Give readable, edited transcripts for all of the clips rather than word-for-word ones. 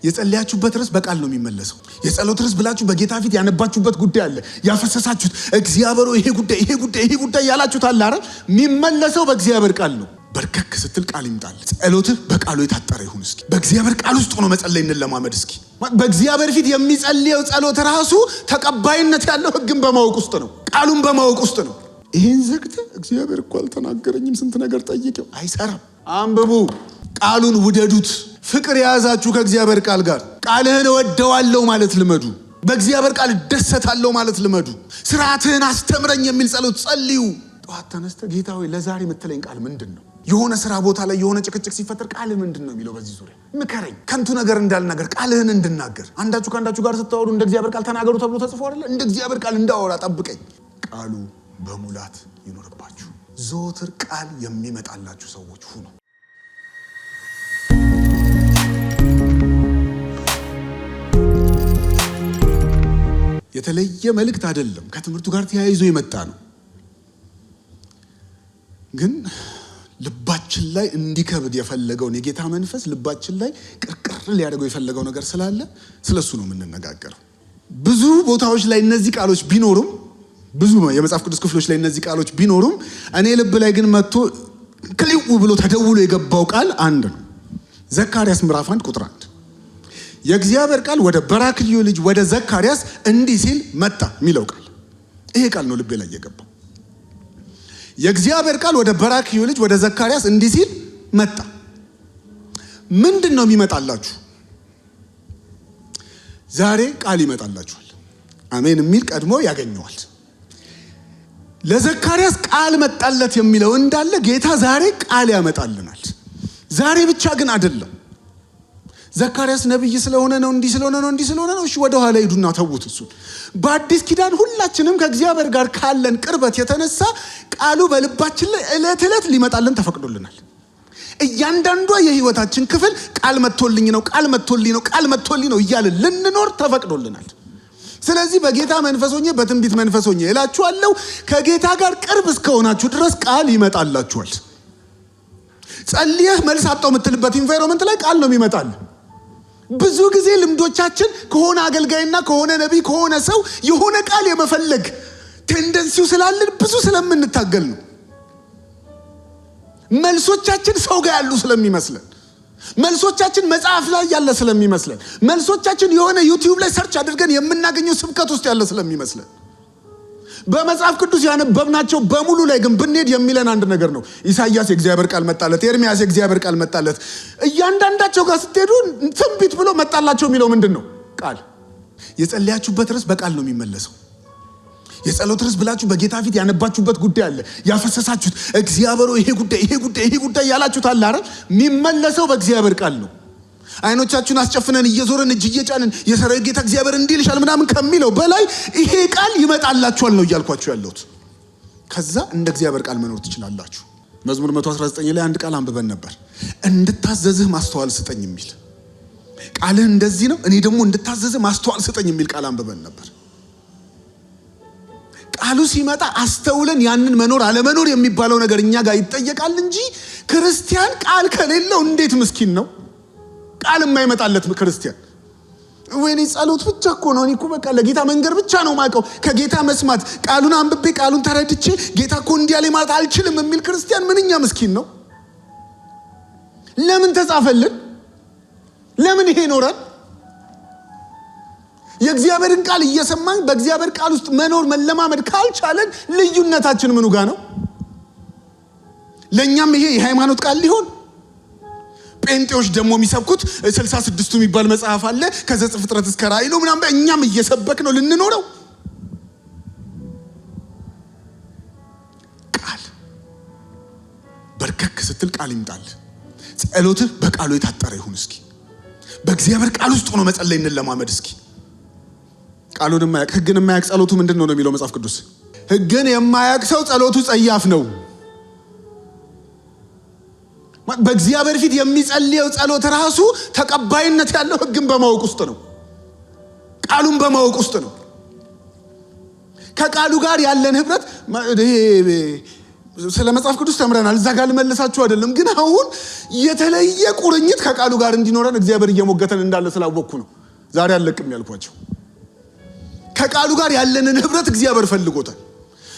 የጸለያችሁበት ርስ በቃል ነው የሚመለሰው። የጸሎት ርስ ብላችሁ በጌታ ፊት ያነባችሁበት ጉዳይ አለ። ያፈሰሳችሁት እግዚአብሔር ይሄ ጉዳይ ያላችሁት አለ አይደል? የሚመለሰው በእግዚአብሔር ቃል ነው። በርከክ ስትል ቃል ይምጣል። ጸሎትህ በቃሉ የታጠረ ይሁን። እስኪ በእግዚአብሔር ቃል ውስጥ ሆኖ መጸለይ እንለማመድ። እስኪ በእግዚአብሔር ፊት የሚጸልየው ጸሎት ራሱ ተቀባይነት ያለው ሕግን በማወቅ ውስጥ ነው፣ ቃሉን በማወቅ ውስጥ ነው። ይሄን ዘግተህ እግዚአብሔር እኮ አልተናገረኝም ስንት ነገር ጠይቄው አይሰራም። አንብቡ፣ ቃሉን ውደዱት። ፍቅር የያዛችሁ ከእግዚአብሔር ቃል ጋር ቃልህን እወደዋለሁ ማለት ልመዱ። በእግዚአብሔር ቃል እደሰታለሁ ማለት ልመዱ። ስርዓትህን አስተምረኝ የሚል ጸሎት ጸልዩ። ጠዋት ተነስተህ ጌታ ሆይ ለዛሬ የምትለኝ ቃል ምንድን ነው? የሆነ ስራ ቦታ ላይ የሆነ ጭቅጭቅ ሲፈጠር ቃልህ ምንድን ነው የሚለው? በዚህ ዙሪያ ምከረኝ፣ ከንቱ ነገር እንዳልናገር ቃልህን እንድናገር። አንዳችሁ ከአንዳችሁ ጋር ስታወሩ እንደ እግዚአብሔር ቃል ተናገሩ ተብሎ ተጽፎ አይደለ? እንደ እግዚአብሔር ቃል እንዳወራ ጠብቀኝ። ቃሉ በሙላት ይኖርባችሁ። ዘወትር ቃል የሚመጣላችሁ ሰዎች ሁኑ። የተለየ መልእክት አይደለም፣ ከትምህርቱ ጋር ተያይዞ የመጣ ነው። ግን ልባችን ላይ እንዲከብድ የፈለገውን የጌታ መንፈስ ልባችን ላይ ቅርቅር ሊያደርገው የፈለገው ነገር ስላለ ስለሱ ነው የምንነጋገረው። ብዙ ቦታዎች ላይ እነዚህ ቃሎች ቢኖሩም፣ ብዙ የመጽሐፍ ቅዱስ ክፍሎች ላይ እነዚህ ቃሎች ቢኖሩም፣ እኔ ልብ ላይ ግን መጥቶ ክሊው ብሎ ተደውሎ የገባው ቃል አንድ ነው። ዘካርያስ ምዕራፍ 1 ቁጥር 1 የእግዚአብሔር ቃል ወደ በራክልዩ ልጅ ወደ ዘካርያስ እንዲህ ሲል መጣ የሚለው ቃል፣ ይሄ ቃል ነው ልቤ ላይ የገባው። የእግዚአብሔር ቃል ወደ በራክልዩ ልጅ ወደ ዘካርያስ እንዲህ ሲል መጣ። ምንድን ነው የሚመጣላችሁ? ዛሬ ቃል ይመጣላችኋል። አሜን የሚል ቀድሞ ያገኘዋል። ለዘካርያስ ቃል መጣለት የሚለው እንዳለ ጌታ ዛሬ ቃል ያመጣልናል። ዛሬ ብቻ ግን አይደለም። ዘካርያስ ነብይ ስለሆነ ነው እንዲህ ስለሆነ ነው። እሺ ወደ ኋላ ሄዱና ተውት እሱን። በአዲስ ኪዳን ሁላችንም ከእግዚአብሔር ጋር ካለን ቅርበት የተነሳ ቃሉ በልባችን ላይ ዕለት ዕለት ሊመጣልን ተፈቅዶልናል። እያንዳንዷ የህይወታችን ክፍል ቃል መጥቶልኝ ነው እያልን ልንኖር ተፈቅዶልናል። ስለዚህ በጌታ መንፈስ ሆኜ በትንቢት መንፈስ ሆኜ እላችኋለሁ፣ ከጌታ ጋር ቅርብ እስከሆናችሁ ድረስ ቃል ይመጣላችኋል። ጸልየህ መልስ አጣው የምትልበት ኢንቫይሮንመንት ላይ ቃል ነው የሚመጣል። ብዙ ጊዜ ልምዶቻችን ከሆነ አገልጋይና ከሆነ ነቢይ ከሆነ ሰው የሆነ ቃል የመፈለግ ቴንደንሲው ስላለን ብዙ ስለምንታገል ነው። መልሶቻችን ሰው ጋር ያሉ ስለሚመስለን፣ መልሶቻችን መጽሐፍ ላይ ያለ ስለሚመስለን፣ መልሶቻችን የሆነ ዩቲዩብ ላይ ሰርች አድርገን የምናገኘው ስብከት ውስጥ ያለ ስለሚመስለን፣ በመጽሐፍ ቅዱስ ያነበብናቸው በሙሉ ላይ ግን ብንሄድ የሚለን አንድ ነገር ነው። ኢሳይያስ የእግዚአብሔር ቃል መጣለት፣ ኤርሚያስ የእግዚአብሔር ቃል መጣለት። እያንዳንዳቸው ጋር ስትሄዱ ትንቢት ብሎ መጣላቸው የሚለው ምንድን ነው? ቃል። የጸለያችሁበት ርስ በቃል ነው የሚመለሰው። የጸሎት ርስ ብላችሁ በጌታ ፊት ያነባችሁበት ጉዳይ አለ። ያፈሰሳችሁት እግዚአብሔር ይሄ ጉዳይ ያላችሁት አለ አይደል? የሚመለሰው በእግዚአብሔር ቃል ነው። አይኖቻችሁን አስጨፍነን እየዞረን እጅ እየጫንን የሰራዊት ጌታ እግዚአብሔር እንዲህ ይልሻል ምናምን ከሚለው በላይ ይሄ ቃል ይመጣላችኋል ነው እያልኳችሁ ያለሁት። ከዛ እንደ እግዚአብሔር ቃል መኖር ትችላላችሁ። መዝሙር 119 ላይ አንድ ቃል አንብበን ነበር። እንድታዘዝህ ማስተዋል ስጠኝ የሚል ቃልህ እንደዚህ ነው፣ እኔ ደግሞ እንድታዘዝህ ማስተዋል ስጠኝ የሚል ቃል አንብበን ነበር። ቃሉ ሲመጣ አስተውለን ያንን መኖር አለመኖር የሚባለው ነገር እኛ ጋር ይጠየቃል እንጂ ክርስቲያን ቃል ከሌለው እንዴት ምስኪን ነው። ቃል የማይመጣለት ክርስቲያን ወይኔ ጸሎት ብቻ እኮ ነው፣ እኔ እኮ በቃ ለጌታ መንገር ብቻ ነው ማውቀው፣ ከጌታ መስማት፣ ቃሉን አንብቤ ቃሉን ተረድቼ ጌታ እኮ እንዲህ ያለ ማለት አልችልም የሚል ክርስቲያን ምንኛ ምስኪን ነው። ለምን ተጻፈልን? ለምን ይሄ ኖረን? የእግዚአብሔርን ቃል እየሰማን በእግዚአብሔር ቃል ውስጥ መኖር መለማመድ ካልቻለን ልዩነታችን ምኑ ጋር ነው? ለእኛም ይሄ የሃይማኖት ቃል ሊሆን፣ ጴንጤዎች ደግሞ የሚሰብኩት 66 የሚባል መጽሐፍ አለ ከዘፍጥረት እስከ ራእይ ነው ምናምን፣ እኛም እየሰበክ ነው ልንኖረው። ቃል በርከክ ስትል ቃል ይምጣል። ጸሎትህ በቃሉ የታጠረ ይሁን። እስኪ በእግዚአብሔር ቃል ውስጥ ሆኖ መጸለይ እንለማመድ። እስኪ ቃሉን የማያውቅ ሕግን የማያውቅ ጸሎቱ ምንድን ነው የሚለው መጽሐፍ ቅዱስ? ሕግን የማያውቅ ሰው ጸሎቱ ጸያፍ ነው። በእግዚአብሔር ፊት የሚጸልየው ጸሎት ራሱ ተቀባይነት ያለው ሕግን በማወቅ ውስጥ ነው፣ ቃሉን በማወቅ ውስጥ ነው። ከቃሉ ጋር ያለን ህብረት ስለ መጽሐፍ ቅዱስ ተምረናል። እዛ ጋር ልመልሳችሁ አይደለም፣ ግን አሁን የተለየ ቁርኝት ከቃሉ ጋር እንዲኖረን እግዚአብሔር እየሞገተን እንዳለ ስላወቅኩ ነው ዛሬ አለቅም ያልኳቸው። ከቃሉ ጋር ያለንን ህብረት እግዚአብሔር ፈልጎታል።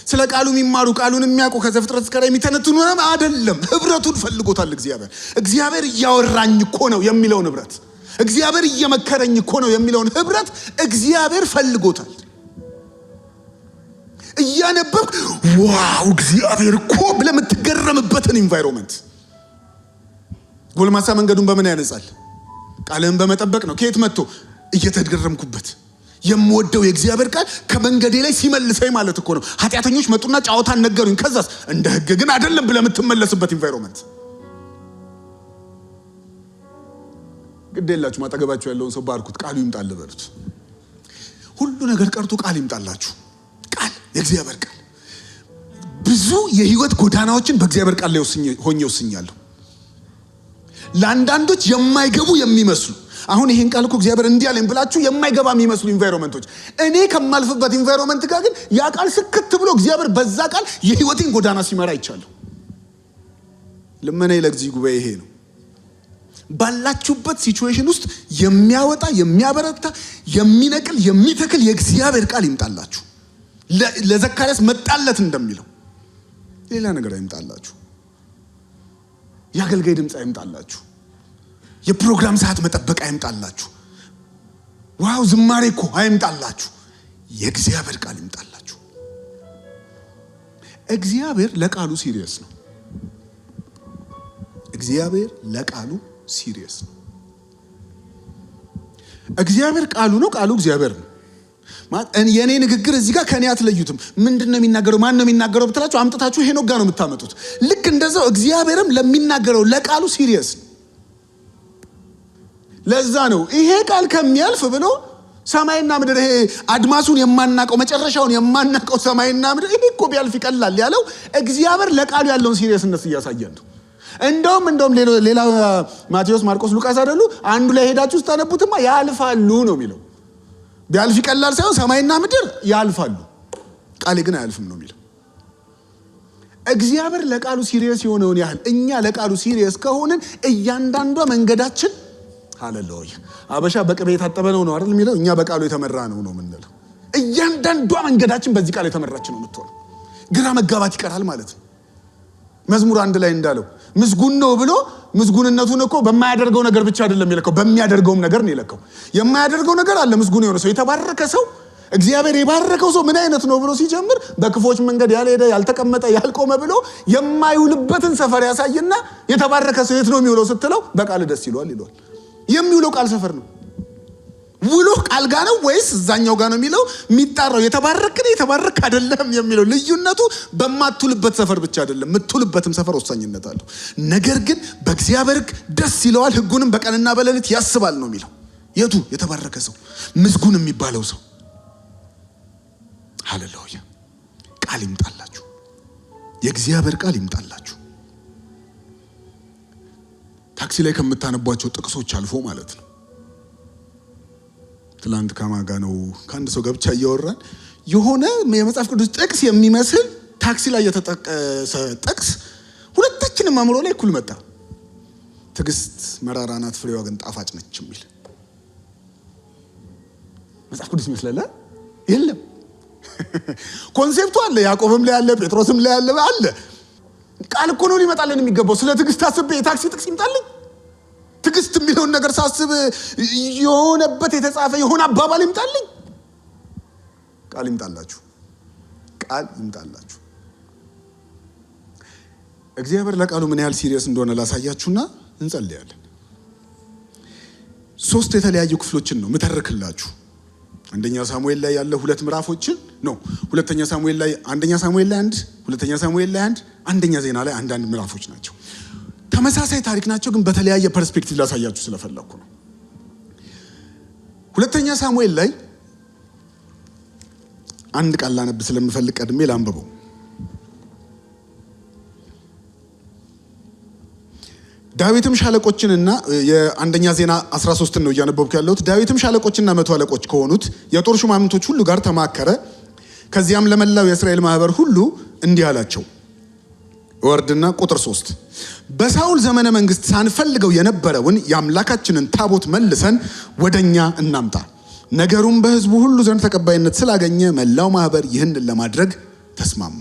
ስለ ቃሉ የሚማሩ ቃሉን የሚያውቁ ከዘፍጥረት እስከ ራዕይ የሚተነትኑ አይደለም፣ ህብረቱን ፈልጎታል እግዚአብሔር። እግዚአብሔር እያወራኝ እኮ ነው የሚለውን ህብረት፣ እግዚአብሔር እየመከረኝ እኮ ነው የሚለውን ህብረት እግዚአብሔር ፈልጎታል። እያነበብክ ዋው እግዚአብሔር እኮ ብለህ የምትገረምበትን ኢንቫይሮንመንት። ጎልማሳ መንገዱን በምን ያነጻል? ቃልህን በመጠበቅ ነው። ከየት መጥቶ? እየተገረምኩበት የምወደው የእግዚአብሔር ቃል ከመንገዴ ላይ ሲመልሰኝ ማለት እኮ ነው። ኃጢአተኞች መጡና ጫወታን ነገሩኝ፣ ከዛስ እንደ ህግ ግን አይደለም ብለህ የምትመለስበት ኢንቫይሮንመንት። ግድ የላችሁ ማጠገባችሁ ያለውን ሰው ባርኩት፣ ቃሉ ይምጣል በሉት። ሁሉ ነገር ቀርቶ ቃል ይምጣላችሁ። ቃል፣ የእግዚአብሔር ቃል። ብዙ የህይወት ጎዳናዎችን በእግዚአብሔር ቃል ላይ ሆኜ ወስኛለሁ። ለአንዳንዶች የማይገቡ የሚመስሉ አሁን ይሄን ቃል እኮ እግዚአብሔር እንዲህ አለኝ ብላችሁ የማይገባ የሚመስሉ ኢንቫይሮንመንቶች፣ እኔ ከማልፍበት ኢንቫይሮንመንት ጋር ግን ያ ቃል ስክት ብሎ እግዚአብሔር በዛ ቃል የህይወቴን ጎዳና ሲመራ ይቻለሁ። ልመናዬ ለዚህ ጉባኤ ይሄ ነው። ባላችሁበት ሲቹዌሽን ውስጥ የሚያወጣ የሚያበረታ የሚነቅል የሚተክል የእግዚአብሔር ቃል ይምጣላችሁ። ለዘካርያስ መጣለት እንደሚለው ሌላ ነገር አይምጣላችሁ። የአገልጋይ ድምፅ አይምጣላችሁ። የፕሮግራም ሰዓት መጠበቅ አይምጣላችሁ። ዋው ዝማሬ እኮ አይምጣላችሁ። የእግዚአብሔር ቃል ይምጣላችሁ። እግዚአብሔር ለቃሉ ሲሪየስ ነው። እግዚአብሔር ለቃሉ ሲሪየስ ነው። እግዚአብሔር ቃሉ ነው፣ ቃሉ እግዚአብሔር ነው። የኔ ንግግር እዚህ ጋር ከኔ አትለዩትም። ምንድነው የሚናገረው? ማን ነው የሚናገረው ብትላችሁ አምጥታችሁ ሄኖክ ጋር ነው የምታመጡት። ልክ እንደዛው እግዚአብሔርም ለሚናገረው ለቃሉ ሲሪየስ ነው። ለዛ ነው ይሄ ቃል ከሚያልፍ ብሎ ሰማይና ምድር፣ ይሄ አድማሱን የማናቀው መጨረሻውን የማናቀው ሰማይና ምድር ይሄ እኮ ቢያልፍ ይቀላል ያለው እግዚአብሔር ለቃሉ ያለውን ሲሪየስነስ እያሳየን ነው። እንደውም ሌላ ማቴዎስ፣ ማርቆስ፣ ሉቃስ አይደሉ? አንዱ ላይ ሄዳችሁ ስታነቡትማ ያልፋሉ ነው የሚለው። ቢያልፍ ይቀላል ሳይሆን ሰማይና ምድር ያልፋሉ፣ ቃሌ ግን አያልፍም ነው የሚለው። እግዚአብሔር ለቃሉ ሲሪየስ የሆነውን ያህል እኛ ለቃሉ ሲሪየስ ከሆንን እያንዳንዷ መንገዳችን ሃሌሉያ አበሻ በቅቤ የታጠበ ነው አይደል የሚለው፣ እኛ በቃሉ የተመራ ነው የምንለው። እያንዳንዷ መንገዳችን በዚህ ቃል የተመራች ነው የምትሆነው። ግራ መጋባት ይቀራል ማለት ነው። መዝሙር 1 ላይ እንዳለው ምስጉን ነው ብሎ ምስጉንነቱን እኮ በማያደርገው ነገር ብቻ አይደለም የለከው፣ በሚያደርገውም ነገር ነው የለከው። የማያደርገው ነገር አለ። ምስጉን የሆነ ሰው፣ የተባረከ ሰው፣ እግዚአብሔር የባረከው ሰው ምን አይነት ነው ብሎ ሲጀምር በክፎች መንገድ ያልሄደ ያልተቀመጠ ያልቆመ ብሎ የማይውልበትን ሰፈር ያሳይና የተባረከ ሰው የት ነው የሚውለው ስትለው በቃል ደስ ይለዋል ይለዋል። የሚውለው ቃል ሰፈር ነው። ውሎ ቃል ጋር ነው ወይስ እዛኛው ጋር ነው የሚለው የሚጣራው። የተባረክ አይደለም የሚለው ልዩነቱ በማትውልበት ሰፈር ብቻ አይደለም፣ የምትውልበትም ሰፈር ወሳኝነት አለው። ነገር ግን በእግዚአብሔር ደስ ይለዋል፣ ሕጉንም በቀንና በሌሊት ያስባል ነው የሚለው። የቱ የተባረከ ሰው፣ ምስጉን የሚባለው ሰው። ሃሌሉያ። ቃል ይምጣላችሁ፣ የእግዚአብሔር ቃል ይምጣላችሁ። ታክሲ ላይ ከምታነቧቸው ጥቅሶች አልፎ ማለት ነው። ትላንት ከማጋ ነው ከአንድ ሰው ገብቻ እያወራን የሆነ የመጽሐፍ ቅዱስ ጥቅስ የሚመስል ታክሲ ላይ የተጠቀሰ ጥቅስ ሁለታችንም አእምሮ ላይ እኩል መጣ። ትዕግስት መራራ ናት ፍሬዋ ግን ጣፋጭ ነች የሚል መጽሐፍ ቅዱስ ይመስላል። የለም ኮንሴፕቱ አለ፣ ያዕቆብም ላይ አለ፣ ጴጥሮስም ላይ አለ። ቃል እኮ ነው ሊመጣልን የሚገባው። ስለ ትዕግስት አስቤ የታክሲ ጥቅስ ይምጣልኝ? ትዕግስት የሚለውን ነገር ሳስብ የሆነበት የተጻፈ የሆነ አባባል ይምጣልኝ? ቃል ይምጣላችሁ፣ ቃል ይምጣላችሁ። እግዚአብሔር ለቃሉ ምን ያህል ሲሪየስ እንደሆነ ላሳያችሁና እንጸልያለን። 3 የተለያዩ ክፍሎችን ነው ምተርክላችሁ። አንደኛ ሳሙኤል ላይ ያለ 2 ምዕራፎችን ነው። ሁለተኛ ሳሙኤል ላይ አንደኛ ሳሙኤል ላይ 1፣ ሁለተኛ ሳሙኤል ላይ 1፣ አንደኛ ዜና ላይ 1 ምዕራፎች ናቸው። ተመሳሳይ ታሪክ ናቸው፣ ግን በተለያየ ፐርስፔክቲቭ ላሳያችሁ ስለፈለኩ ነው። ሁለተኛ ሳሙኤል ላይ አንድ ቃል ላነብ ስለምፈልግ ቀድሜ ላንብበው። ዳዊትም ሻለቆችንና የአንደኛ ዜና 13 ነው እያነበብኩ ያለሁት። ዳዊትም ሻለቆችና 100 አለቆች ከሆኑት የጦር ሹማምንቶች ሁሉ ጋር ተማከረ። ከዚያም ለመላው የእስራኤል ማህበር ሁሉ እንዲህ አላቸው፣ ወርድና ቁጥር 3 በሳውል ዘመነ መንግስት ሳንፈልገው የነበረውን የአምላካችንን ታቦት መልሰን ወደኛ እናምጣ። ነገሩም በሕዝቡ ሁሉ ዘንድ ተቀባይነት ስላገኘ መላው ማህበር ይህንን ለማድረግ ተስማማ።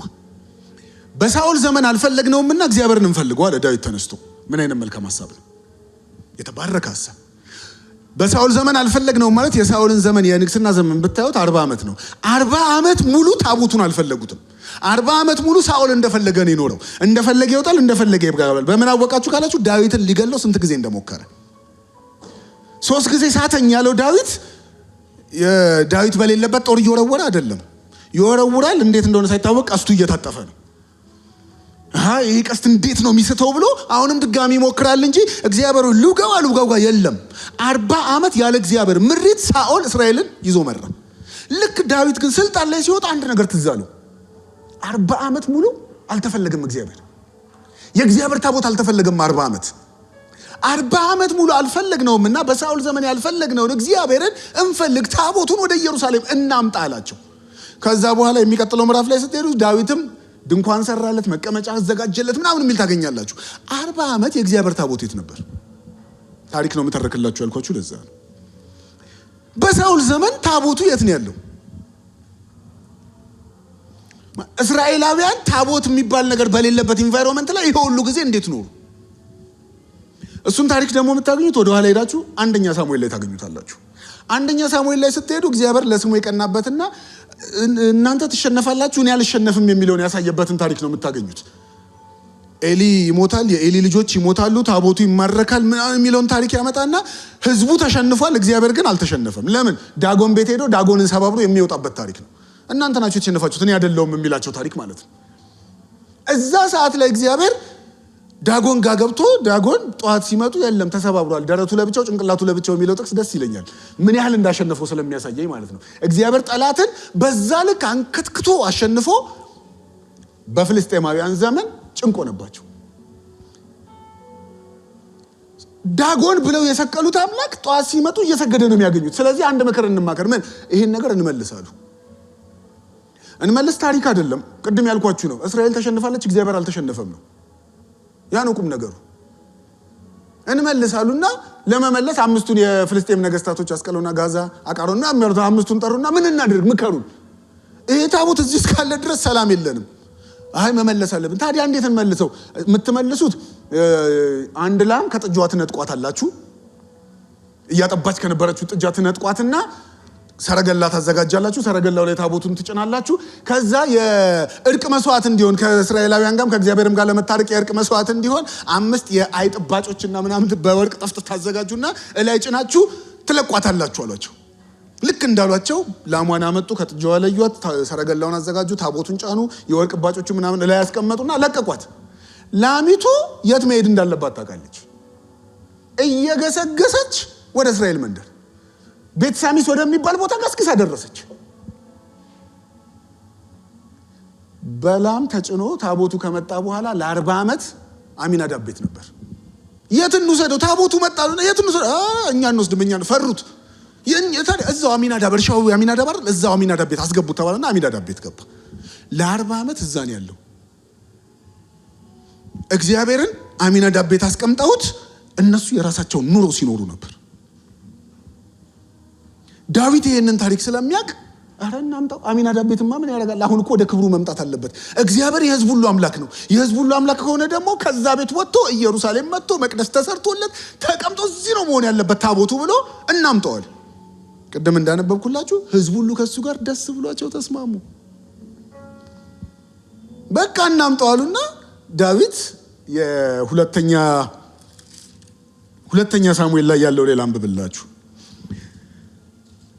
በሳውል ዘመን አልፈለግነውምና እግዚአብሔርን እንፈልገው አለ ዳዊት ተነስቶ። ምን አይነት መልካም ሐሳብ ነው! የተባረከ ሐሳብ። በሳውል ዘመን አልፈለግነውም ማለት የሳውልን ዘመን የንግስና ዘመን ብታዩት 40 ዓመት ነው። 40 ዓመት ሙሉ ታቦቱን አልፈለጉትም። 40 ዓመት ሙሉ ሳኦል እንደፈለገ ነው የኖረው። እንደፈለገ ይወጣል፣ እንደፈለገ ይገባል። በምን አወቃችሁ ካላችሁ ዳዊትን ሊገለው ስንት ጊዜ እንደሞከረ 3 ጊዜ ሳተኝ ያለው ዳዊት በሌለበት ጦር እየወረወረ አይደለም። ይወረውራል፣ እንዴት እንደሆነ ሳይታወቅ ቀስቱ እየታጠፈ ነው። ይህ ቀስት እንዴት ነው የሚስተው ብሎ አሁንም ድጋሚ ይሞክራል እንጂ እግዚአብሔር ልውጋው የለም። 40 ዓመት ያለ እግዚአብሔር ምሪት ሳኦል እስራኤልን ይዞ መራ። ልክ ዳዊት ግን ስልጣን ላይ ሲወጣ አንድ ነገር ትዝ አለው። 40 ዓመት ሙሉ አልተፈለገም እግዚአብሔር። የእግዚአብሔር ታቦት አልተፈለገም 40 ዓመት ሙሉ አልፈለግነውምና በሳኦል ዘመን ያልፈለግነውን እግዚአብሔርን እንፈልግ፣ ታቦቱን ወደ ኢየሩሳሌም እናምጣ አላቸው። ከዛ በኋላ የሚቀጥለው ምዕራፍ ላይ ስትሄዱ ዳዊትም ድንኳን ሰራለት፣ መቀመጫ አዘጋጀለት ምናምን የሚል ታገኛላችሁ። 40 ዓመት የእግዚአብሔር ታቦት የት ነበር? ታሪክ ነው የምተረክላችሁ ያልኳችሁ ለዛ ነው። በሳኦል ዘመን ታቦቱ የት ነው ያለው? እስራኤላውያን ታቦት የሚባል ነገር በሌለበት ኢንቫይሮንመንት ላይ ይሄ ሁሉ ጊዜ እንዴት ኖሩ? እሱን ታሪክ ደግሞ የምታገኙት ወደ ኋላ ሄዳችሁ 1ኛ ሳሙኤል ላይ ታገኙታላችሁ። 1ኛ ሳሙኤል ላይ ስትሄዱ እግዚአብሔር ለስሙ የቀናበትና እናንተ ትሸነፋላችሁ እኔ አልሸነፍም የሚለውን ያሳየበትን ታሪክ ነው የምታገኙት። ኤሊ ይሞታል፣ የኤሊ ልጆች ይሞታሉ፣ ታቦቱ ይማረካል ምናምን የሚለውን ታሪክ ያመጣና ህዝቡ ተሸንፏል፣ እግዚአብሔር ግን አልተሸነፈም። ለምን? ዳጎን ቤት ሄዶ ዳጎንን ሰባብሮ የሚወጣበት ታሪክ ነው። እናንተ ናችሁ የተሸነፋችሁት እኔ አይደለሁም የሚላቸው ታሪክ ማለት ነው። እዛ ሰዓት ላይ እግዚአብሔር ዳጎን ጋር ገብቶ ዳጎን ጠዋት ሲመጡ የለም ተሰባብሯል፣ ደረቱ ለብቻው ጭንቅላቱ ለብቻው የሚለው ጥቅስ ደስ ይለኛል። ምን ያህል እንዳሸነፈው ስለሚያሳየኝ ማለት ነው። እግዚአብሔር ጠላትን በዛ ልክ አንከትክቶ አሸንፎ በፍልስጤማውያን ዘመን ጭንቆ ነባቸው። ዳጎን ብለው የሰቀሉት አምላክ ጠዋት ሲመጡ እየሰገደ ነው የሚያገኙት። ስለዚህ አንድ ምክር እንማከር። ምን ይሄን ነገር እንመልሳሉ። እንመልስ ታሪክ አይደለም፣ ቅድም ያልኳችሁ ነው። እስራኤል ተሸንፋለች፣ እግዚአብሔር አልተሸነፈም ነው። ያ ነው ቁም ነገሩ። እንመልሳሉና ለመመለስ 5ቱን የፍልስጤም ነገስታቶች አስቀሎና፣ ጋዛ፣ አቃሮና አመርቶ 5ቱን ጠሩና ምን እናድርግ ምከሩን። ይሄ ታቦት እዚህ እስካለ ድረስ ሰላም የለንም። መመለስ አለብን። ታዲያ እንዴት እንመልሰው? የምትመልሱት አንድ ላም ከጥጃዋ ትነጥቋታላችሁ። እያጠባች ከነበረችው ጥጃ ትነጥቋትና ሰረገላ ታዘጋጃላችሁ። ሰረገላው ላይ ታቦቱን ትጭናላችሁ። ከዛ የእርቅ መስዋዕት እንዲሆን ከእስራኤላውያን ጋርም ከእግዚአብሔርም ጋር ለመታረቅ የእርቅ መስዋዕት እንዲሆን 5 የአይጥ ባጮችና ምናምን በወርቅ ጠፍጥ ታዘጋጁና እላይ ጭናችሁ ትለቋታላችሁ አሏቸው። ልክ እንዳሏቸው ላሟን አመጡ፣ ከጥጃዋ ለዩት፣ ሰረገላውን አዘጋጁ፣ ታቦቱን ጫኑ፣ የወርቅ ባጮቹ ምናምን እላይ ያስቀመጡና ለቀቋት። ላሚቱ የት መሄድ እንዳለባት ታውቃለች። እየገሰገሰች ወደ እስራኤል መንደር ቤት ሳሚስ ወደሚባል ቦታ ገስግሳ ደረሰች። በላም ተጭኖ ታቦቱ ከመጣ በኋላ ለ40 ዓመት አሚናዳብ ቤት ነበር። የት እንውሰደው? ታቦቱ መጣሉና የት እንውሰደው? እኛ እንወስድም፣ እኛ ፈሩት። እዛው አሚናዳብ እርሻው አሚናዳብ አይደል? እዛው አሚናዳብ ቤት አስገቡት ተባለና አሚናዳብ ቤት ገባ። ለ40 ዓመት እዛ ነው ያለው። እግዚአብሔርን አሚናዳብ ቤት አስቀምጠውት እነሱ የራሳቸውን ኑሮ ሲኖሩ ነበር። ዳዊት ይሄንን ታሪክ ስለሚያውቅ አረ እናምጣው፣ አሚናዳብ ቤትማ ምን ያደርጋል? አሁን እኮ ወደ ክብሩ መምጣት አለበት። እግዚአብሔር የሕዝብ ሁሉ አምላክ ነው። የሕዝብ ሁሉ አምላክ ከሆነ ደግሞ ከዛ ቤት ወጥቶ ኢየሩሳሌም መጥቶ መቅደስ ተሰርቶለት ተቀምጦ እዚህ ነው መሆን ያለበት ታቦቱ ብሎ እናምጣዋል። ቅድም እንዳነበብኩላችሁ ሕዝብ ሁሉ ከሱ ጋር ደስ ብሏቸው ተስማሙ። በቃ እናምጣዋሉና ዳዊት የሁለተኛ ሳሙኤል ላይ ያለው ሌላ አንብብላችሁ።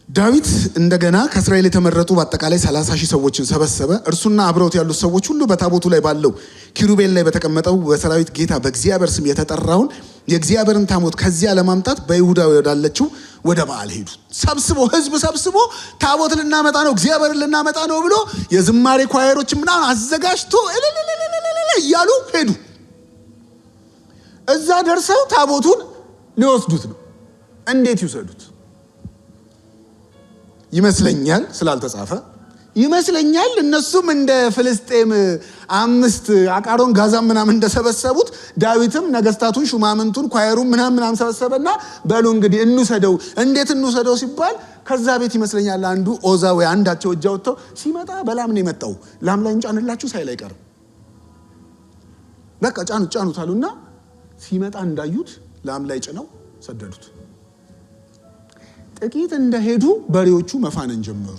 ዳዊት እንደገና ከእስራኤል የተመረጡ በአጠቃላይ 30,000 ሰዎችን ሰበሰበ። እርሱና አብረውት ያሉት ሰዎች ሁሉ በታቦቱ ላይ ባለው ኪሩቤል ላይ በተቀመጠው በሰራዊት ጌታ በእግዚአብሔር ስም የተጠራውን የእግዚአብሔርን ታቦት ከዚያ ለማምጣት በይሁዳ ወዳለችው ወደ በዓል ሄዱ። ህዝብ ሰብስቦ ታቦት ልናመጣ ነው፣ እግዚአብሔርን ልናመጣ ነው ብሎ የዝማሬ ኳየሮች ምናምን አዘጋጅቶ እያሉ ሄዱ። እዛ ደርሰው ታቦቱን ሊወስዱት ነው። እንዴት ይውሰዱት? ይመስለኛል ስላልተጻፈ ይመስለኛል እነሱም እንደ ፍልስጤም 5 አቃሮን ጋዛም ምናምን እንደሰበሰቡት ዳዊትም ነገስታቱን ሹማምንቱን ኳየሩን ምናምን ሰበሰበና በሉ እንግዲህ እንውሰደው። እንዴት እንውሰደው ሲባል ከዛ ቤት ይመስለኛል አንዱ ኦዛ ወይ አንዳቸው እጅ አውጥተው ሲመጣ በላም ነው የመጣው ላም ላይ እንጫንላችሁ ሳይል አይቀርም። በቃ ጫኑት አሉና ሲመጣ እንዳዩት ላም ላይ ጭነው ሰደዱት። ጥቂት እንደሄዱ በሬዎቹ መፋነን ጀመሩ።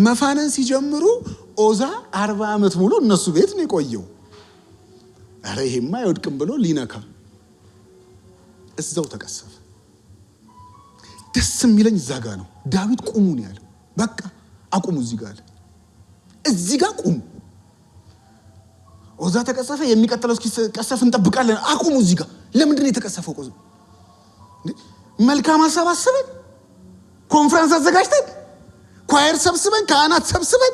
መፋነን ሲጀምሩ ኦዛ 40 ዓመት ሙሉ እነሱ ቤት ነው የቆየው። አረ ይሄማ አይወድቅም ብሎ ሊነካ እዛው ተቀሰፈ። ደስ የሚለኝ እዛ ጋ ነው። ዳዊት ቁሙ ነው ያለው። በቃ አቁሙ እዚህ ጋር እዚህ ጋር ቁሙ። ኦዛ ተቀሰፈ። የሚቀጥለው እስኪቀሰፍ እንጠብቃለን። አቁሙ እዚህ ጋር። ለምንድን ነው የተቀሰፈው? ቆዝ መልካም ሐሳብ አስበን ኮንፈረንስ አዘጋጅተን ኳየር ሰብስበን ካህናት ሰብስበን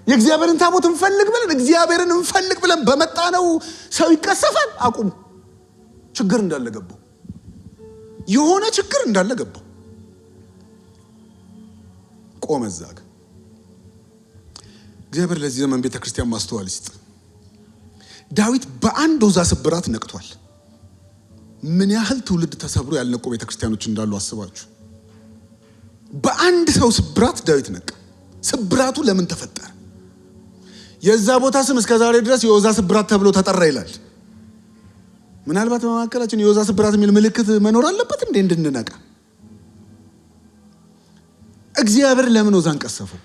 የእግዚአብሔርን ታቦት እንፈልግ ብለን በመጣነው ሰው ይቀሰፋል። አቁሙ። ችግር እንዳለ ገባው። የሆነ ችግር እንዳለ ገባው። ቆመ እዛ ጋር። እግዚአብሔር ለዚህ ዘመን ቤተክርስቲያን ማስተዋል ይስጥ። ዳዊት በአንድ ኦዛ ስብራት ነቅቷል። ምን ያህል ትውልድ ተሰብሮ ያልነቁ ቤተክርስቲያኖች እንዳሉ አስባችሁ። በአንድ ሰው ስብራት ዳዊት ነቃ። ስብራቱ ለምን ተፈጠረ? የዛ ቦታ ስም እስከዛሬ ድረስ የኦዛ ስብራት ተብሎ ተጠራ ይላል። ምናልባት በመካከላችን የኦዛ ስብራት የሚል ምልክት መኖር አለበት እንዴ እንድንነቃ? እግዚአብሔር ለምን ኦዛን ቀሰፈው?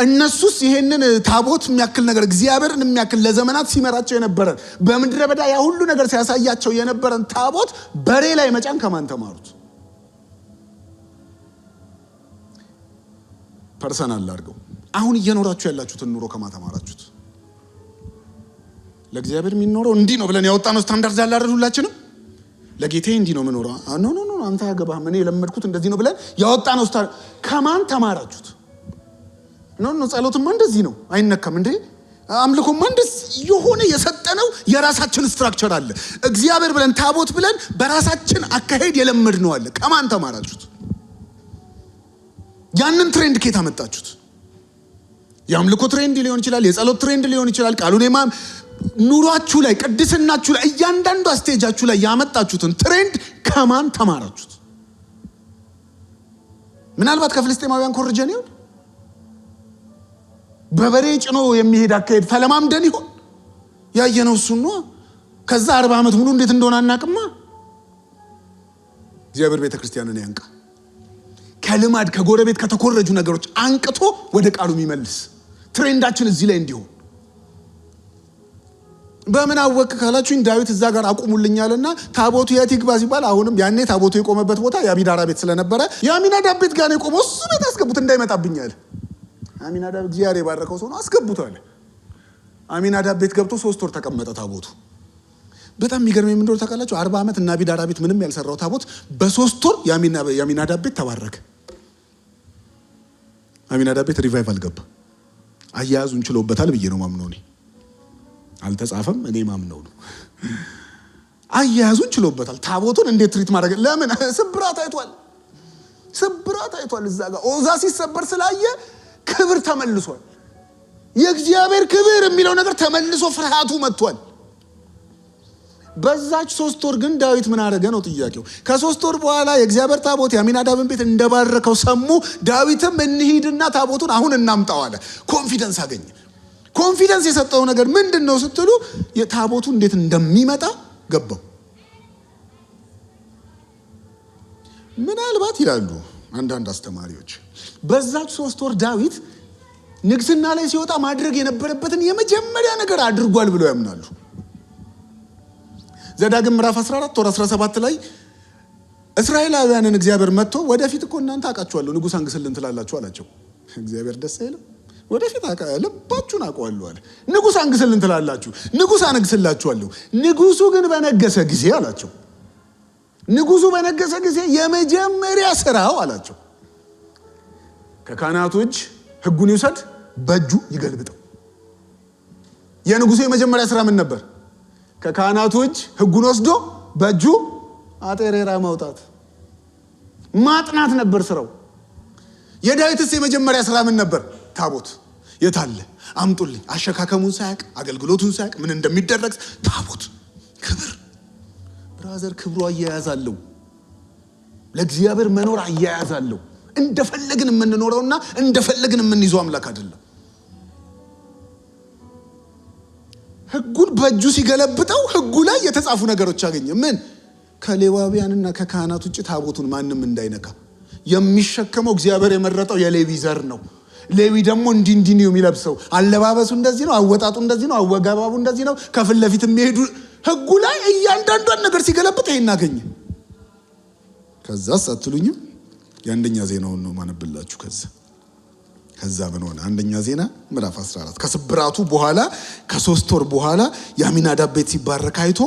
እነሱስ ይሄንን ታቦት የሚያክል ነገር እግዚአብሔርን የሚያክል ለዘመናት ሲመራቸው የነበረ በምድረ በዳ ያ ሁሉ ነገር ሲያሳያቸው የነበረን ታቦት በሬ ላይ መጫን ከማን ተማሩት? ፐርሰናል አድርገው አሁን እየኖራችሁ ያላችሁትን ኑሮ ከማን ተማራችሁት? ለእግዚአብሔር የሚኖረው እንዲህ ነው ብለን ያወጣነው ስታንዳርድ ያለ አይደል? ሁላችንም ለጌቴ እንዲህ ነው የምኖረው። ኖ አንተ ያገባህ እኔ የለመድኩት እንደዚህ ነው ብለን ያወጣነው ስታንዳርድ ከማን ተማራችሁት? ኖ ጸሎትማ እንደዚህ ነው አይነካም እንዴ? አምልኮማ እንደዚህ የሆነ የሰጠነው የራሳችን ስትራክቸር አለ። እግዚአብሔር ብለን ታቦት ብለን በራሳችን አካሄድ የለመድነው አለ። ከማን ተማራችሁት? ያንን ትሬንድ ከየት አመጣችሁት? የአምልኮ ትሬንድ ሊሆን ይችላል፣ የጸሎት ትሬንድ ሊሆን ይችላል። ቃሉን የማም ኑሯችሁ ላይ ቅድስናችሁ ላይ እያንዳንዱ ስቴጃችሁ ላይ ያመጣችሁትን ትሬንድ ከማን ተማራችሁት? ምናልባት ከፍልስጤማውያን ኮርጀን ይሆን? በበሬ ጭኖ የሚሄድ አካሄድ ተለማምደን ይሆን? ያየነው እሱን ነው። ከዛ 40 ዓመት ሙሉ እንዴት እንደሆነ አናቅማ። እግዚአብሔር ቤተክርስቲያንን ያንቃ። ከልማድ ከጎረቤት ከተኮረጁ ነገሮች አንቅቶ ወደ ቃሉ የሚመልስ ትሬንዳችን እዚህ ላይ እንዲሆን። በምን አወቅ ካላችሁኝ ዳዊት እዛ ጋር አቁሙልኛልና ታቦቱ የት ይግባ ሲባል አሁንም ያኔ ታቦቱ የቆመበት ቦታ የአሚናዳብ ቤት ስለነበረ የአሚናዳብ ቤት ጋር ነው የቆመው። እሱ ቤት አስገቡት እንዳይመጣብኛል። አሚናዳብ እግዚአብሔር የባረከው ሰው ነው። አስገቡታል። አሚናዳብ ቤት ገብቶ 3 ወር ተቀመጠ ታቦቱ። በጣም የሚገርመኝ ምን እንደሆነ ታውቃላችሁ? 40 ዓመት እና አቢዳራ ቤት ምንም ያልሰራው ታቦት በ3 ወር የአሚናዳብ ቤት ተባረከ። አሚናዳብ ቤት ሪቫይቫል ገባ። አያያዙን ችሎበታል ብዬ ነው ማምነው። እኔ አልተጻፈም፣ እኔ ማምነው ነው። አያያዙን ችሎበታል። ታቦቱን እንዴት ትሪት ማድረግ ለምን ስብራት አይቷል። እዛ ጋር ኦዛ ሲሰበር ስላየ ክብር ተመልሷል። የእግዚአብሔር ክብር የሚለው ነገር ተመልሶ ፍርሃቱ መጥቷል። በዛች 3 ወር ግን ዳዊት ምን አደረገ ነው ጥያቄው። ከ3 ወር በኋላ የእግዚአብሔር ታቦት የአሚናዳብን ቤት እንደባረከው ሰሙ። ዳዊትም እንሂድና ታቦቱን አሁን እናምጣው አለ። ኮንፊደንስ አገኘ። ኮንፊደንስ የሰጠው ነገር ምንድን ነው ስትሉ የታቦቱ እንዴት እንደሚመጣ ገባው። ምናልባት ይላሉ አንዳንድ አስተማሪዎች በዛች 3 ወር ዳዊት ንግስና ላይ ሲወጣ ማድረግ የነበረበትን የመጀመሪያ ነገር አድርጓል ብለው ያምናሉ። ዘዳግም ምዕራፍ 14 ወር 17 ላይ እስራኤላውያንን እግዚአብሔር መጥቶ ወደፊት እኮ እናንተ አውቃችኋለሁ ንጉሥ አንግስልን ትላላችሁ አላቸው። እግዚአብሔር ደስ አይልም። ወደፊት ልባችሁን አውቀዋለሁ አለ። ንጉሥ አንግስልን ትላላችሁ፣ ንጉሥ አነግስላችኋለሁ። ንጉሱ ግን በነገሰ ጊዜ አላቸው። ንጉሱ በነገሰ ጊዜ የመጀመሪያ ስራው አላቸው ከካህናቱ እጅ ሕጉን ይውሰድ፣ በእጁ ይገልብጠው። የንጉሱ የመጀመሪያ ስራ ምን ነበር? ከካህናቱ እጅ ሕጉን ወስዶ በእጁ አጤሬራ ማውጣት፣ ማጥናት ነበር ስራው። የዳዊትስ የመጀመሪያ ስራ ምን ነበር? ታቦት የታለ አምጡልኝ። አሸካከሙን ሳያቅ አገልግሎቱን ሳያቅ ምን እንደሚደረግ ታቦት ክብር ብራዘር ክብሩ አያያዛለው። ለእግዚአብሔር መኖር አያያዛለው። እንደፈለግን የምንኖረውና እንደፈለግን የምንይዘው አምላክ አይደለም። ሕጉን በእጁ ሲገለብጠው ሕጉ ላይ የተጻፉ ነገሮች አገኘ። ምን? ከሌዋውያንና ከካህናት ውጭ ታቦቱን ማንም እንዳይነካ። የሚሸከመው እግዚአብሔር የመረጠው የሌዊ ዘር ነው። ሌዊ ደግሞ እንዲህ ነው የሚለብሰው። አለባበሱ እንደዚህ ነው፣ አወጣጡ እንደዚህ ነው፣ አወጋባቡ እንደዚህ ነው። ከፊት ለፊት የሚሄዱ ሕጉ ላይ እያንዳንዷን ነገር ሲገለብጥ ይሄን አገኘ። ከዛስ አትሉኝም? የአንደኛ ዜናውን ነው ማነብላችሁ። ከዛ ምን ሆነ? አንደኛ ዜና ምዕራፍ 14 ከስብራቱ በኋላ ከ3 ወር በኋላ የአሚናዳብ ቤት ሲባረክ አይቶ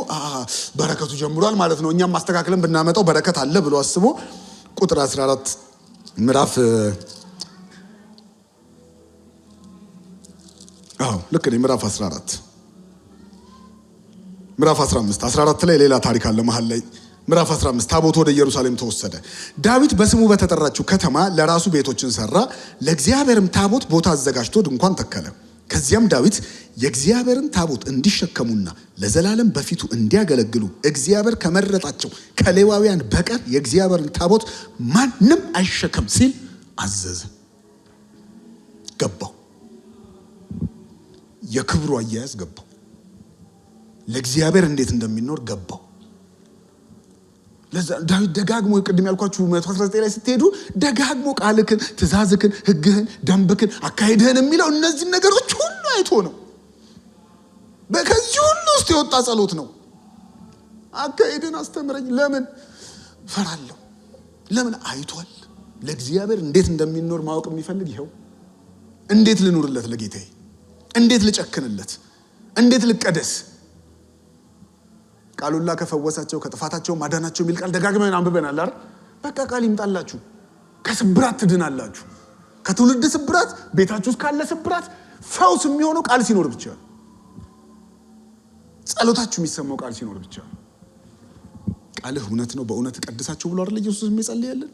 በረከቱ ጀምሯል ማለት ነው፣ እኛም ማስተካከለን ብናመጣው በረከት አለ ብሎ አስቦ ቁጥር 14 ምዕራፍ ልክ ነው። ምዕራፍ 14 ምዕራፍ 15 14 ላይ ሌላ ታሪክ አለ መሃል ላይ። ምዕራፍ 15 ታቦት ወደ ኢየሩሳሌም ተወሰደ። ዳዊት በስሙ በተጠራችው ከተማ ለራሱ ቤቶችን ሰራ፣ ለእግዚአብሔርም ታቦት ቦታ አዘጋጅቶ ድንኳን ተከለ። ከዚያም ዳዊት የእግዚአብሔርን ታቦት እንዲሸከሙና ለዘላለም በፊቱ እንዲያገለግሉ እግዚአብሔር ከመረጣቸው ከሌዋውያን በቀር የእግዚአብሔርን ታቦት ማንም አይሸከም ሲል አዘዘ። ገባው። የክብሩ አያያዝ ገባው። ለእግዚአብሔር እንዴት እንደሚኖር ገባው። ለዛ ዳዊት ደጋግሞ ቅድም ያልኳችሁ 119 ላይ ስትሄዱ ደጋግሞ ቃልክን፣ ትእዛዝክን፣ ሕግህን፣ ደንብክን፣ አካሄድህን የሚለው እነዚህ ነገሮች ሁሉ አይቶ ነው። በከዚህ ሁሉ ውስጥ የወጣ ጸሎት ነው። አካሄድን አስተምረኝ። ለምን ፈራለሁ? ለምን አይቷል። ለእግዚአብሔር እንዴት እንደሚኖር ማወቅ የሚፈልግ ይኸው። እንዴት ልኑርለት ለጌታዬ? እንዴት ልጨክንለት? እንዴት ልቀደስ? ቃሉላ ከፈወሳቸው ከጥፋታቸው ማዳናቸው የሚል ቃል ደጋግመን አንብበናል አይደል? በቃ ቃል ይምጣላችሁ። ከስብራት ትድናላችሁ። ከትውልድ ስብራት፣ ቤታችሁ ውስጥ ካለ ስብራት ፈውስ የሚሆነው ቃል ሲኖር ብቻ ነው። ጸሎታችሁ የሚሰማው ቃል ሲኖር ብቻ ነው። ቃልህ እውነት ነው፣ በእውነት ቀድሳችሁ ብሎ አይደል ኢየሱስ የሚጸልይልን?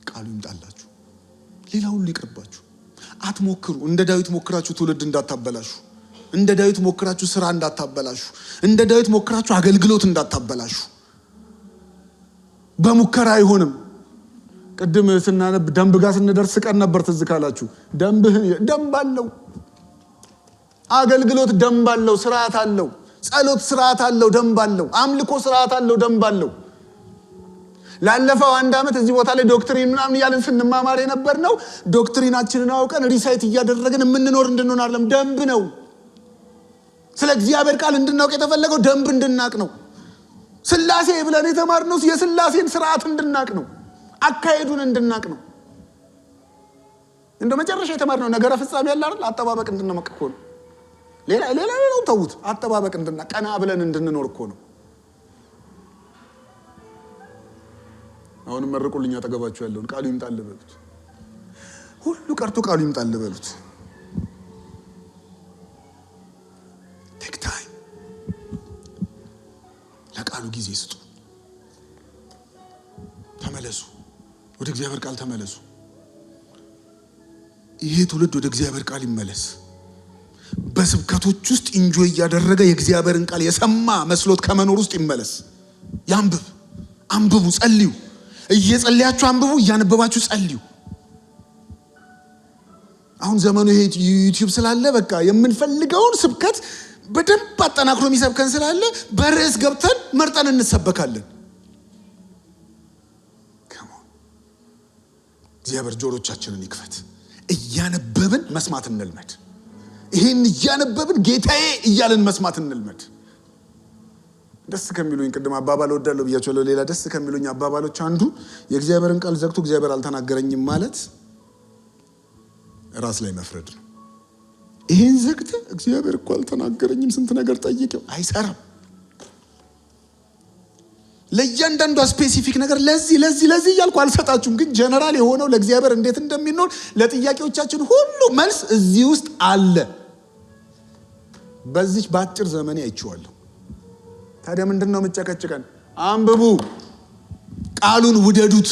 ቃሉ ይምጣላችሁ። ሌላ ሁሉ ይቅርባችሁ። አትሞክሩ። እንደ ዳዊት ሞክራችሁ ትውልድ እንዳታበላሹ። እንደ ዳዊት ሞክራችሁ ስራ እንዳታበላሹ። እንደ ዳዊት ሞክራችሁ አገልግሎት እንዳታበላሹ። በሙከራ አይሆንም። ቅድም ስናነብ ደንብ ጋር ስንደርስ ቀን ነበር። ትዝ ካላችሁ ደንብ አለው። አገልግሎት ደንብ አለው፣ ስርዓት አለው። ጸሎት ስርዓት አለው፣ ደንብ አለው። አምልኮ ስርዓት አለው፣ ደንብ አለው። ላለፈው 1 ዓመት እዚህ ቦታ ላይ ዶክትሪን ምናምን እያልን ስንማማር የነበር ነው። ዶክትሪናችንን አውቀን ሪሳይት እያደረግን የምንኖር እንድንሆን አይደለም፣ ደንብ ነው። ስለ እግዚአብሔር ቃል እንድናውቅ የተፈለገው ደንብ እንድናቅ ነው። ስላሴ ብለን የተማርነው የስላሴን ስርዓት እንድናቅ ነው። አካሄዱን እንድናቅ ነው። እንደ መጨረሻ የተማርነው ነገረ ፍጻሜ ያለ አይደል? አጠባበቅ እንድናውቅ እኮ ነው። ሌላው ተውት። አጠባበቅ እንድናቅ ቀና ብለን እንድንኖር እኮ ነው። አሁንም መርቁልኝ አጠገባችሁ ያለውን ቃሉ ይምጣል በሉት። ሁሉ ቀርቶ ቃሉ ይምጣል በሉት። ቴክ ታይም። ለቃሉ ጊዜ ስጡ። ተመለሱ። ወደ እግዚአብሔር ቃል ተመለሱ። ይሄ ትውልድ ወደ እግዚአብሔር ቃል ይመለስ። በስብከቶች ውስጥ ኢንጆይ እያደረገ የእግዚአብሔርን ቃል የሰማ መስሎት ከመኖር ውስጥ ይመለስ። ያንብብ። አንብቡ፣ ጸልዩ። እየጸለያችሁ አንብቡ፣ እያነበባችሁ ጸልዩ። አሁን ዘመኑ ይሄ ዩቲዩብ ስላለ በቃ የምንፈልገውን ስብከት በደንብ አጠናክሮ የሚሰብከን ስላለ በርዕስ ገብተን መርጠን እንሰበካለን። እግዚአብሔር ጆሮቻችንን ይክፈት። እያነበብን መስማት እንልመድ። ይሄን እያነበብን ጌታዬ እያልን መስማት እንልመድ። ደስ ከሚሉኝ ቅድም አባባል ወዳለው ብያቸዋለሁ። ሌላ ደስ ከሚሉኝ አባባሎች አንዱ የእግዚአብሔርን ቃል ዘግቶ እግዚአብሔር አልተናገረኝም ማለት ራስ ላይ መፍረድ ነው። ይሄን ዘግተ እግዚአብሔር እኮ አልተናገረኝም ስንት ነገር ጠይቄው አይሰራም። ለእያንዳንዱ ስፔሲፊክ ነገር ለዚህ እያልኩ አልሰጣችሁም። ግን ጀነራል የሆነው ለእግዚአብሔር እንዴት እንደሚኖር ለጥያቄዎቻችን ሁሉ መልስ እዚህ ውስጥ አለ። በዚህ በአጭር ዘመኔ አይቼዋለሁ። ታዲያ ምንድነው የምጨቀጭቀን? አንብቡ፣ ቃሉን ውደዱት።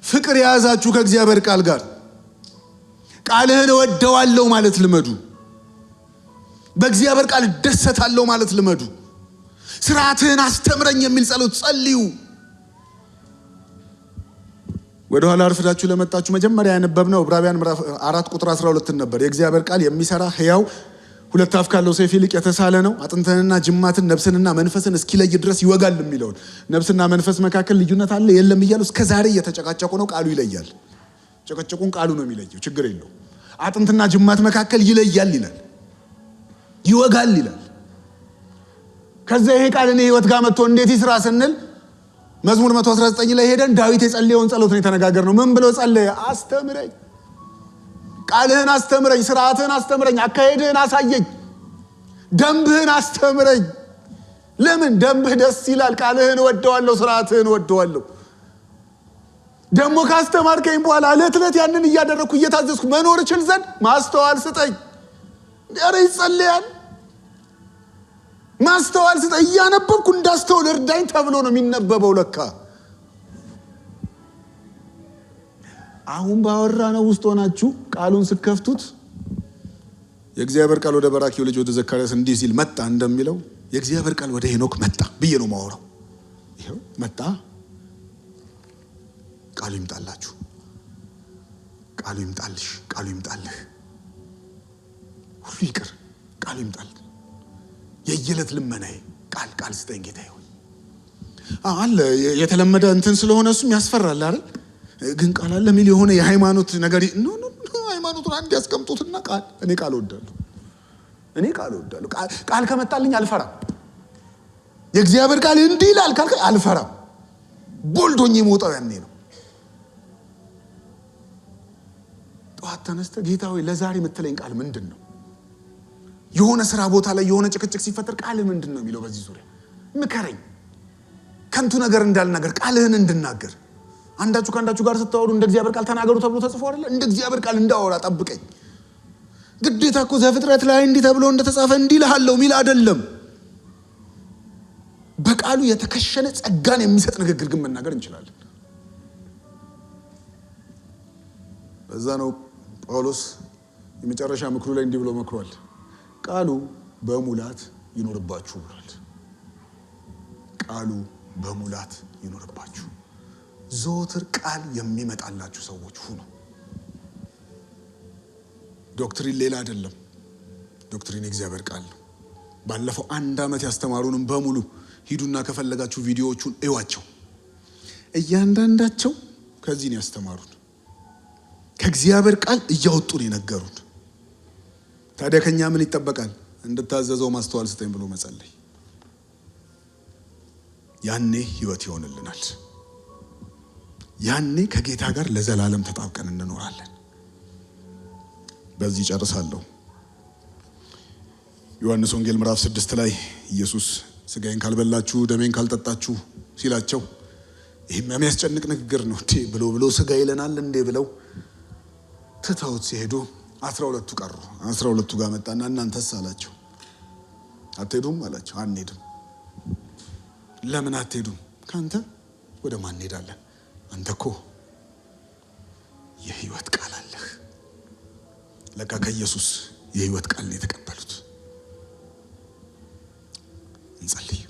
ፍቅር የያዛችሁ ከእግዚአብሔር ቃል ጋር ቃልህን እወደዋለሁ ማለት ልመዱ። በእግዚአብሔር ቃል ደሰታለሁ ማለት ልመዱ። ስርዓትህን አስተምረኝ የሚል ጸሎት ጸልዩ። ወደ ኋላ አርፍዳችሁ ለመጣችሁ መጀመሪያ ያነበብነው ዕብራውያን ምዕራፍ 4 ቁጥር 12 ነበር። የእግዚአብሔር ቃል የሚሰራ ሕያው ሁለት አፍ ካለው ሰይፍ ይልቅ የተሳለ ነው፣ አጥንትንና ጅማትን ነፍስንና መንፈስን እስኪለይ ድረስ ይወጋል የሚለውን ነፍስና መንፈስ መካከል ልዩነት አለ የለም እያሉ እስከ ዛሬ እየተጨቃጨቁ ነው። ቃሉ ይለያል። ጨቀጨቁን ቃሉ ነው የሚለየው፣ ችግር የለው። አጥንትና ጅማት መካከል ይለያል ይላል፣ ይወጋል ይላል። ከዛ ይሄ ቃል እኔ ህይወት ጋር መጥቶ እንዴት ይስራ ስንል መዝሙር 119 ላይ ሄደን ዳዊት የጸለየውን ጸሎት ነው የተነጋገርነው። ምን ብሎ ጸለየ? አስተምረኝ፣ ቃልህን አስተምረኝ፣ ስርዓትህን አስተምረኝ፣ አካሄድህን አሳየኝ፣ ደንብህን አስተምረኝ። ለምን? ደንብህ ደስ ይላል። ቃልህን እወደዋለሁ፣ ስርዓትህን እወደዋለሁ። ደግሞ ካስተማርከኝ በኋላ ዕለት ዕለት ያንን እያደረግኩ እየታዘዝኩ መኖር እችል ዘንድ ማስተዋል ስጠኝ። ኧረ ይጸለያል። ማስተዋል ስጠኝ፣ እያነበብኩ እንዳስተውል እርዳኝ ተብሎ ነው የሚነበበው። ለካ አሁን ባወራ ነው ውስጥ ሆናችሁ ቃሉን ስከፍቱት የእግዚአብሔር ቃል ወደ በራኪው ልጅ ወደ ዘካርያስ እንዲህ ሲል መጣ እንደሚለው የእግዚአብሔር ቃል ወደ ሄኖክ መጣ ብዬ ነው ማወራው። ይሄው መጣ። ቃሉ ይምጣላችሁ፣ ቃሉ ይምጣልሽ፣ ቃሉ ይምጣልህ። ሁሉ ይቅር፣ ቃሉ ይምጣል። የየለት ልመናዬ ቃል ስጠኝ ጌታ ይሁን አለ። የተለመደ እንትን ስለሆነ እሱም ያስፈራል አይደል? ግን ቃል አለ የሚል የሆነ የሃይማኖት ነገር ኖ ሃይማኖቱን አንድ ያስቀምጡትና እኔ ቃል እወዳለሁ፣ እኔ ቃል እወዳለሁ። ቃል ከመጣልኝ አልፈራም። የእግዚአብሔር ቃል እንዲህ ይላል ካልከኝ አልፈራም። ቦልዶኝ የምወጣው ያኔ ነው። ጠዋት ተነስተ ጌታ ሆይ ለዛሬ የምትለኝ ቃል ምንድን ነው? የሆነ ስራ ቦታ ላይ የሆነ ጭቅጭቅ ሲፈጠር ቃልህ ምንድን ነው የሚለው? በዚህ ዙሪያ ምከረኝ፣ ከንቱ ነገር እንዳልናገር ቃልህን እንድናገር። አንዳችሁ ከአንዳችሁ ጋር ስታወሩ እንደ እግዚአብሔር ቃል ተናገሩ ተብሎ ተጽፎ አይደለ? እንደ እግዚአብሔር ቃል እንዳወራ ጠብቀኝ። ግዴታ እኮ ዘፍጥረት ላይ እንዲህ ተብሎ እንደተጻፈ እንዲህ እልሃለሁ ሚል አይደለም። በቃሉ የተከሸነ ጸጋን የሚሰጥ ንግግር ግን መናገር እንችላለን። በዛ ነው ጳውሎስ የመጨረሻ ምክሩ ላይ እንዲህ ብሎ መክሯል። ቃሉ በሙላት ይኖርባችሁ ብሏል። ቃሉ በሙላት ይኖርባችሁ። ዘወትር ቃል የሚመጣላችሁ ሰዎች ሁኑ። ዶክትሪን ሌላ አይደለም። ዶክትሪን የእግዚአብሔር ቃል ነው። ባለፈው 1 ዓመት ያስተማሩንም በሙሉ ሂዱና ከፈለጋችሁ ቪዲዮዎቹን እዩዋቸው። እያንዳንዳቸው ከዚህ ነው ያስተማሩን። ከእግዚአብሔር ቃል እያወጡ ነው የነገሩን። ታዲያ ከኛ ምን ይጠበቃል? እንድታዘዘው ማስተዋል ስጠኝ ብሎ መጸለይ። ያኔ ህይወት ይሆንልናል። ያኔ ከጌታ ጋር ለዘላለም ተጣብቀን እንኖራለን። በዚህ ጨርሳለሁ። ዮሐንስ ወንጌል ምዕራፍ 6 ላይ ኢየሱስ ስጋዬን ካልበላችሁ ደሜን ካልጠጣችሁ ሲላቸው ይህም የሚያስጨንቅ ንግግር ነው ብሎ ስጋ ይለናል እንዴ ብለው ትተውት ሲሄዱ 12 ቀሩ። 12 ጋር መጣና እናንተስ አላቸው። አትሄዱም አላቸው። አንሄድም። ለምን አትሄዱም? ካንተ ወደ ማን እንሄዳለን? አንተ እኮ የህይወት ቃል አለህ። ለካ ከኢየሱስ የህይወት ቃል ነው የተቀበሉት። እንጸልይ።